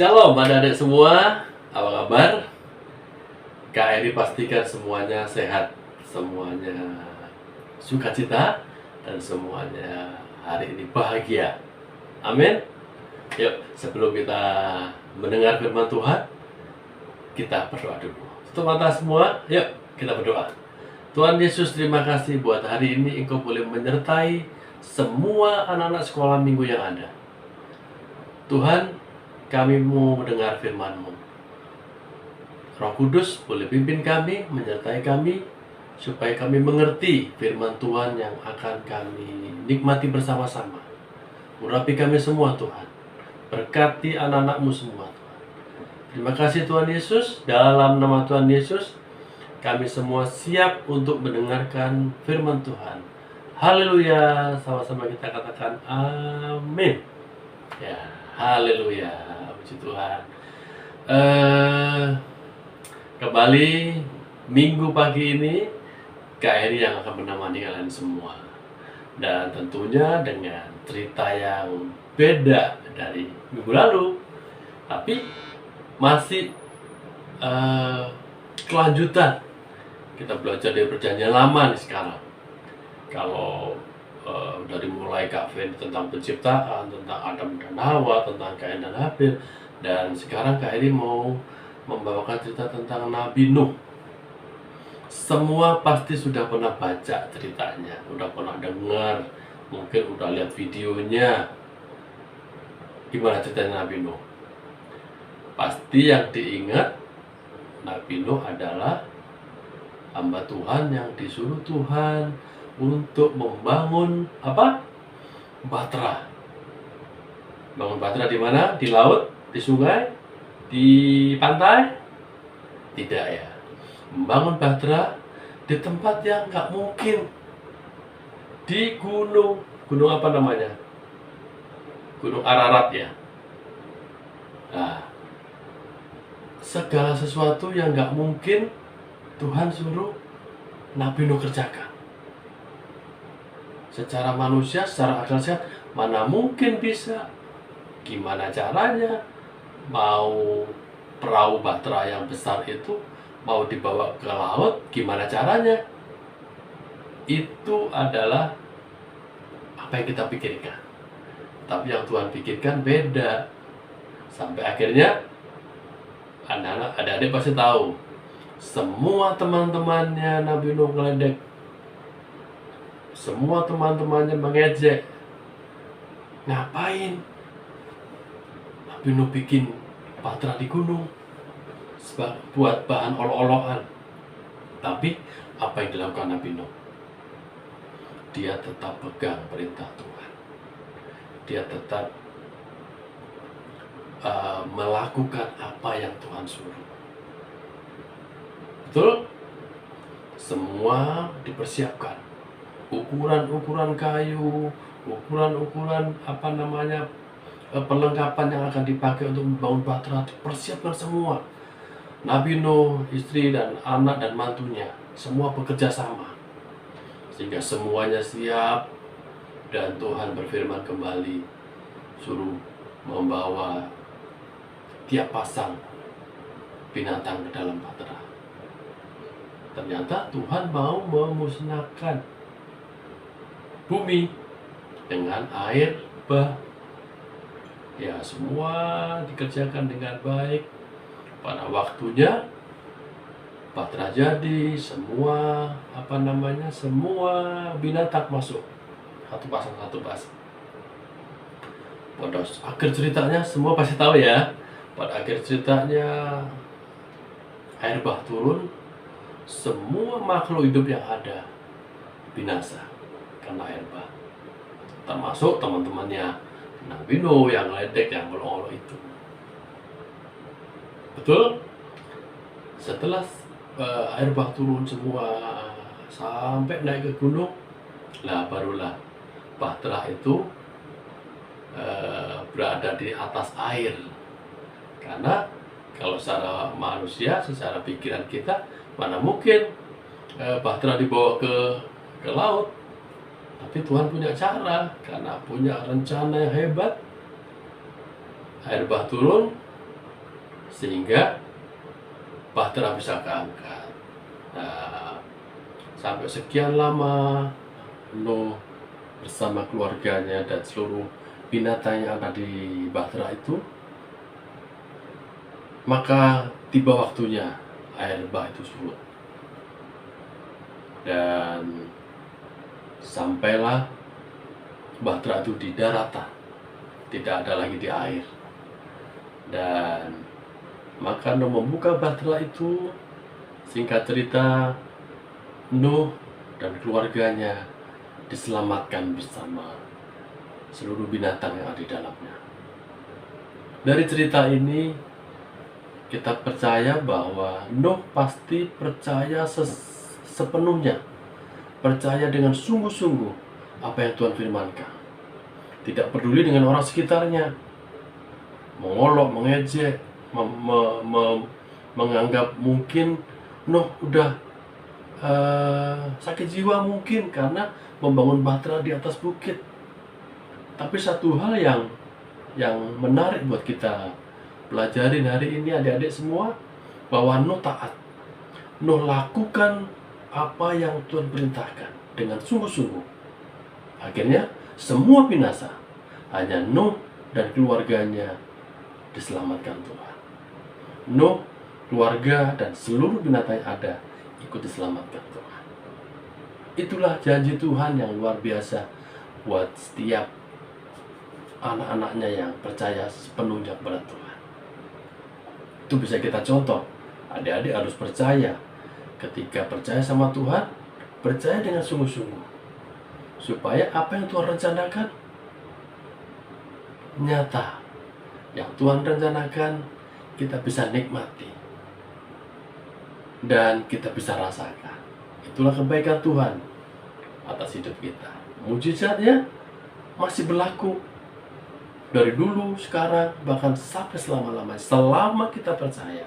Shalom adik-adik semua, apa kabar? Kak Eri pastikan semuanya sehat, semuanya sukacita, dan semuanya hari ini bahagia. Amin. Yuk, sebelum kita mendengar firman Tuhan, kita berdoa dulu. Tutup mata semua, yuk kita berdoa. Tuhan Yesus, terima kasih buat hari ini Engkau boleh menyertai semua anak-anak sekolah minggu yang ada. Tuhan, kami mau mendengar firman-Mu. Roh Kudus boleh pimpin kami, menyertai kami, supaya kami mengerti firman Tuhan yang akan kami nikmati bersama-sama. Urapi kami semua Tuhan. Berkati anak-anak-Mu semua Tuhan. Terima kasih Tuhan Yesus. Dalam nama Tuhan Yesus, kami semua siap untuk mendengarkan firman Tuhan. Haleluya. Sama-sama kita katakan amin. Ya, haleluya. Puji Tuhan. Kembali minggu pagi ini Kak Eri yang akan menemani kalian semua, dan tentunya dengan cerita yang beda dari minggu lalu, tapi masih kelanjutan. Kita belajar dari perjanjian lama nih sekarang. Kalau dari mulai Kak Fen tentang penciptaan, tentang Adam dan Hawa, tentang Kain dan Habil, dan sekarang Kak Eri mau membawakan cerita tentang Nabi Nuh. Semua pasti sudah pernah baca ceritanya, udah pernah dengar, mungkin udah lihat videonya. Gimana ceritanya Nabi Nuh? Pasti yang diingat, Nabi Nuh adalah hamba Tuhan yang disuruh Tuhan untuk membangun apa? Bahtera. Bangun bahtera di mana? Di laut, di sungai, di pantai? Tidak ya. Membangun bahtera di tempat yang nggak mungkin. Di gunung. Gunung apa namanya? Gunung Ararat ya. Nah, segala sesuatu yang nggak mungkin Tuhan suruh Nabi Nuh kerjakan. Secara manusia, secara akal sehat, mana mungkin bisa? Gimana caranya? Mau perahu bahtera yang besar itu mau dibawa ke laut, gimana caranya? Itu adalah apa yang kita pikirkan. Tapi yang Tuhan pikirkan beda. Sampai akhirnya anak-anak, adik-adik pasti tahu, semua teman-temannya Nabi Nuh ngeledek. Semua teman-temannya mengejek. Ngapain Nabi Nuh bikin bahtera di gunung buat bahan olok-olokan? Tapi apa yang dilakukan Nabi Nuh? Dia tetap pegang perintah Tuhan. Dia tetap melakukan apa yang Tuhan suruh. Betul? Semua dipersiapkan. Ukuran-ukuran kayu, ukuran-ukuran perlengkapan yang akan dipakai untuk membangun bahtera dipersiapkan semua. Nabi Nuh, istri dan anak dan mantunya semua bekerja sama sehingga semuanya siap, dan Tuhan berfirman kembali, suruh membawa tiap pasang binatang ke dalam bahtera. Ternyata Tuhan mau memusnahkan bumi dengan air bah. Ya, semua dikerjakan dengan baik. Pada waktunya bahtera jadi, semua semua binatang masuk satu pasang. Pada akhir ceritanya semua pasti tahu ya. Pada akhir ceritanya air bah turun, semua makhluk hidup yang ada binasa karena air bah, termasuk teman-temannya Nabi Nuh yang ledek, yang olok-olok itu. Betul? Setelah air bah turun semua sampai naik ke gunung, lah barulah bahtera itu berada di atas air. Karena kalau secara manusia, secara pikiran kita, mana mungkin bahtera dibawa ke laut. Tapi Tuhan punya cara, karena punya rencana yang hebat. Air bah turun, sehingga bahtera bisa keangkat. Nah, sampai sekian lama Nuh bersama keluarganya dan seluruh binatang yang ada di bahtera itu, maka tiba waktunya air bah itu surut. Dan sampailah bahtera itu di daratan, tidak ada lagi di air. Dan maka Nuh membuka bahtera itu. Singkat cerita, Nuh dan keluarganya diselamatkan bersama seluruh binatang yang ada di dalamnya. Dari cerita ini kita percaya bahwa Nuh pasti percaya sepenuhnya, percaya dengan sungguh-sungguh apa yang Tuhan firmankan. Tidak peduli dengan orang sekitarnya, mengolok, mengejek, menganggap mungkin Nuh udah sakit jiwa mungkin karena membangun bahtera di atas bukit. Tapi satu hal yang menarik buat kita pelajarin hari ini adik-adik semua, bahwa Nuh taat. Nuh lakukan apa yang Tuhan perintahkan dengan sungguh-sungguh. Akhirnya semua binasa, hanya Nuh dan keluarganya diselamatkan Tuhan. Nuh, keluarga, dan seluruh binatang yang ada ikut diselamatkan Tuhan. Itulah janji Tuhan yang luar biasa buat setiap anak-anaknya yang percaya sepenuhnya kepada Tuhan. Itu bisa kita contoh. Adik-adik harus percaya. Ketika percaya sama Tuhan, percaya dengan sungguh-sungguh, supaya apa yang Tuhan rencanakan nyata. Yang Tuhan rencanakan kita bisa nikmati dan kita bisa rasakan. Itulah kebaikan Tuhan atas hidup kita. Mujizatnya masih berlaku dari dulu, sekarang, bahkan sampai selama-lamanya. Selama kita percaya,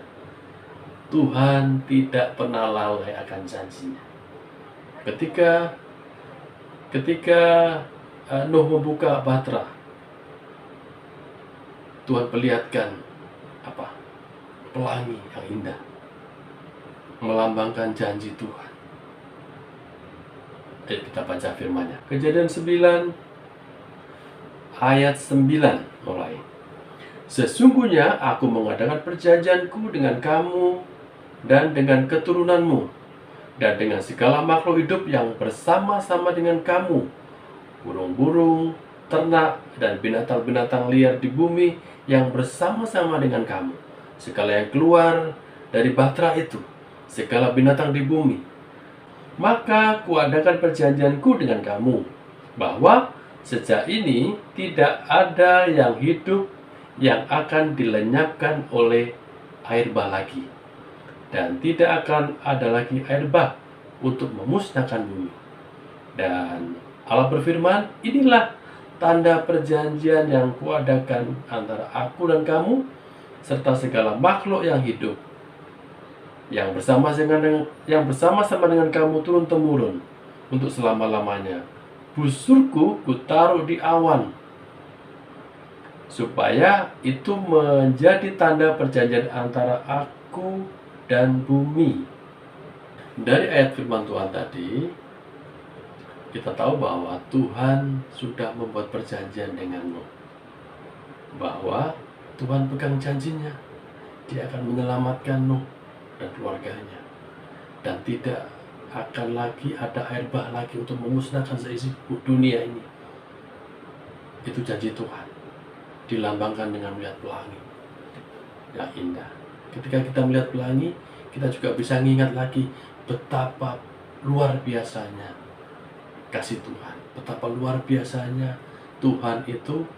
Tuhan tidak pernah lalai akan janjinya. Ketika Nuh membuka bahtera, Tuhan perlihatkan pelangi yang indah, melambangkan janji Tuhan. Ayo kita baca firman-Nya. Kejadian 9 ayat 9 mulai. Sesungguhnya aku mengadakan perjanjianku dengan kamu dan dengan keturunanmu dan dengan segala makhluk hidup yang bersama-sama dengan kamu, burung-burung, ternak, dan binatang-binatang liar di bumi yang bersama-sama dengan kamu, segala yang keluar dari bahtera itu, segala binatang di bumi. Maka kuadakan perjanjianku dengan kamu, bahwa sejak ini tidak ada yang hidup yang akan dilenyapkan oleh air bah lagi, dan tidak akan ada lagi air bah untuk memusnahkan bumi. Dan Allah berfirman, inilah tanda perjanjian yang kuadakan antara aku dan kamu, serta segala makhluk yang hidup, yang bersama-sama dengan kamu turun-temurun untuk selama-lamanya. Busurku kutaruh di awan, supaya itu menjadi tanda perjanjian antara aku dan bumi. Dari ayat firman Tuhan tadi, kita tahu bahwa Tuhan sudah membuat perjanjian dengan Nuh, bahwa Tuhan pegang janjinya, Dia akan menyelamatkan Nuh dan keluarganya, dan tidak akan lagi ada air bah lagi untuk memusnahkan seisi dunia ini. Itu janji Tuhan, dilambangkan dengan melihat pelangi yang indah. Ketika kita melihat pelangi, kita juga bisa mengingat lagi betapa luar biasanya kasih Tuhan, betapa luar biasanya Tuhan itu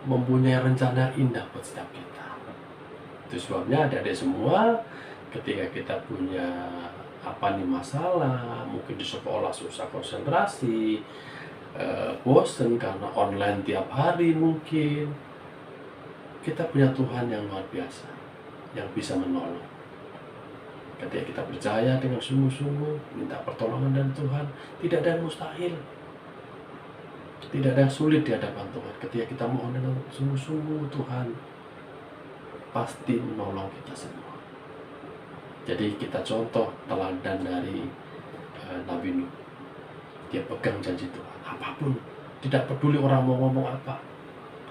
mempunyai rencana indah buat setiap kita. Itu sebabnya adik-adik semua, ketika kita punya masalah, mungkin di sekolah susah konsentrasi, bosen karena online tiap hari mungkin, kita punya Tuhan yang luar biasa, yang bisa menolong. Ketika kita percaya dengan sungguh-sungguh, minta pertolongan dari Tuhan, tidak ada yang mustahil, tidak ada yang sulit di hadapan Tuhan. Ketika kita mohon dengan sungguh-sungguh, Tuhan pasti menolong kita semua. Jadi kita contoh teladan dari Nabi Nuh. Dia pegang janji Tuhan, apapun, tidak peduli orang mau ngomong apa,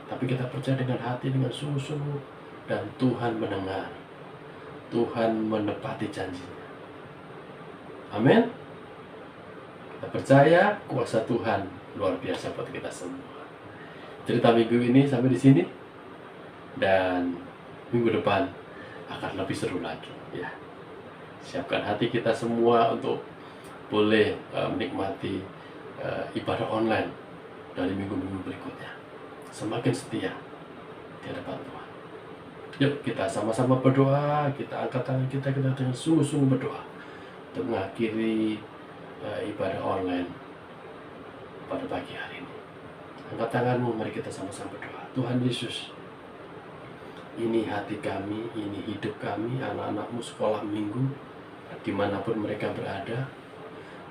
tapi kita percaya dengan hati, dengan sungguh-sungguh, dan Tuhan mendengar, Tuhan menepati janjinya. Amin. Kita percaya kuasa Tuhan luar biasa buat kita semua. Cerita minggu ini sampai di sini, dan minggu depan akan lebih seru lagi ya. Siapkan hati kita semua untuk boleh menikmati ibadah online dari minggu-minggu berikutnya. Semakin setia di hadapan Tuhan. Yuk kita sama-sama berdoa, kita angkat tangan kita dengan sungguh-sungguh berdoa untuk mengakhiri ibadah online pada pagi hari ini. Angkat tanganmu, mari kita sama-sama berdoa. Tuhan Yesus, ini hati kami, ini hidup kami, anak-anakmu sekolah minggu, dimanapun mereka berada,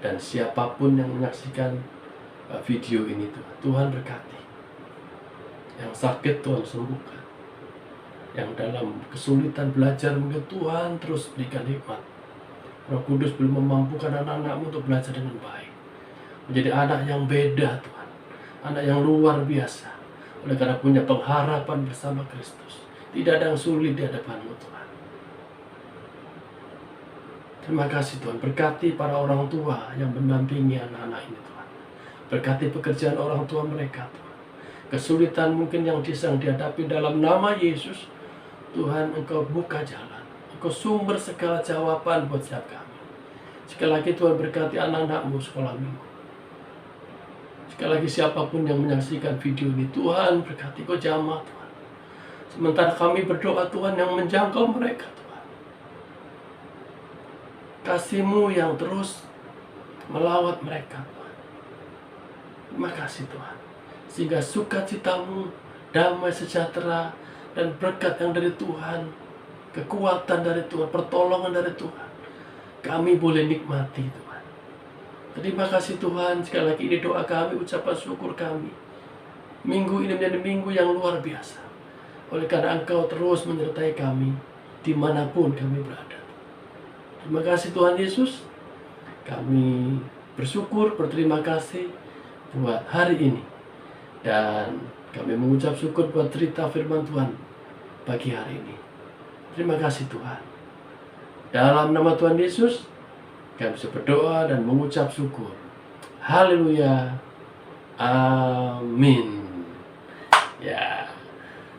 dan siapapun yang menyaksikan video ini, Tuhan berkati. Yang sakit Tuhan sembuhkan, yang dalam kesulitan belajar mungkin Tuhan terus berikan hikmat. Roh Kudus belum memampukan anak-anakmu untuk belajar dengan baik, menjadi anak yang beda Tuhan, anak yang luar biasa, oleh karena punya pengharapan bersama Kristus. Tidak ada yang sulit di hadapan-Mu Tuhan. Terima kasih Tuhan, berkati para orang tua yang mendampingi anak-anak ini Tuhan. Berkati pekerjaan orang tua mereka Tuhan. Kesulitan mungkin yang sedang dihadapi, dalam nama Yesus, Tuhan Engkau buka jalan. Engkau sumber segala jawaban buat setiap kami. Sekali lagi Tuhan berkati anak-anak-Mu sekolah minggu. Sekali lagi siapapun yang menyaksikan video ini, Tuhan berkati Kau jamah Tuhan. Sementara kami berdoa Tuhan yang menjangkau mereka Tuhan. Kasih-Mu yang terus melawat mereka Tuhan. Terima kasih Tuhan. Sehingga sukacita-Mu, damai sejahtera, dan berkat yang dari Tuhan, kekuatan dari Tuhan, pertolongan dari Tuhan, kami boleh nikmati Tuhan. Terima kasih Tuhan. Sekali lagi ini doa kami, ucapan syukur kami. Minggu ini menjadi minggu yang luar biasa, oleh karena Engkau terus menyertai kami dimanapun kami berada. Terima kasih Tuhan Yesus. Kami bersyukur, berterima kasih buat hari ini. Dan kami mengucap syukur buat cerita firman Tuhan pagi hari ini. Terima kasih Tuhan. Dalam nama Tuhan Yesus, kami berdoa dan mengucap syukur. Haleluya. Amin. Ya,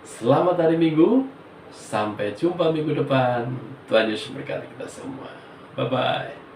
selamat hari Minggu. Sampai jumpa minggu depan. Tuhan Yesus berkati kita semua. Bye-bye.